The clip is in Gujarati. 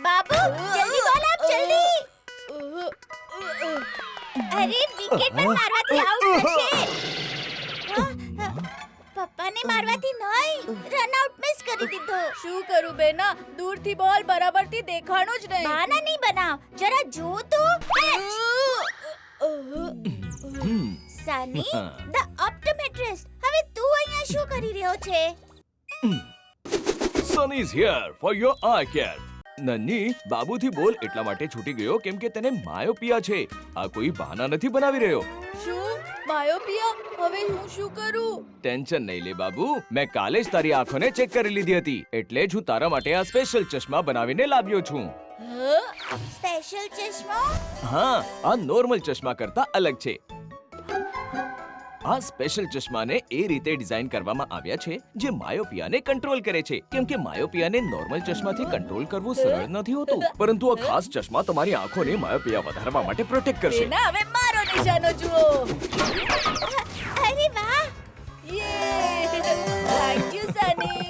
बाबू जल्दी बोल आप जल्दी अरे વિકેટ પર મારવાથી આઉટ થશે પપ્પાને મારવાથી નહીં રન આઉટ મિસ કરી દીધો શું કરું બેના દૂરથી બોલ બરાબરથી દેખાણો જ નહીં બહાના નહીં બનાવ જરા જો તો સની ધ ઓપ્ટોમેટ્રિસ્ટ હવે તું અહીંયા શું કરી રહ્યો છે Sun is here for your eye care. નન્ની બાબુથી બોલ એટલા માટે છૂટી ગયો કેમ કે તેને માયોપિયા છે. આ કોઈ બહાના નથી બનાવી રહ્યો. શું માયોપિયા હવે હું શું કરું ટેન્શન નહીં લે બાબુ. મેં કાલે જ તારી આંખોને ચેક કરી લીધી હતી એટલે જ હું તારા માટે આ સ્પેશિયલ ચશ્મા બનાવીને લાવ્યો છું. સ્પેશિયલ ચશ્મો હા, આ નોર્મલ ચશ્મા કરતા અલગ છે. આ સ્પેશિયલ ચશ્માને એ રીતે ડિઝાઇન કરવામાં આવ્યા છે જે માયોપિયાને કંટ્રોલ કરે છે કેમ કે માયોપિયાને નોર્મલ ચશ્માથી કંટ્રોલ કરવું સરળ નથી હોતું પરંતુ આ ખાસ ચશ્મા તમારી આંખોને માયોપિયા વધારવા માટે પ્રોટેક્ટ કરશે. બેના હવે મારો નિશાનો જુઓ અરે વાહ યે થેન્ક યુ સની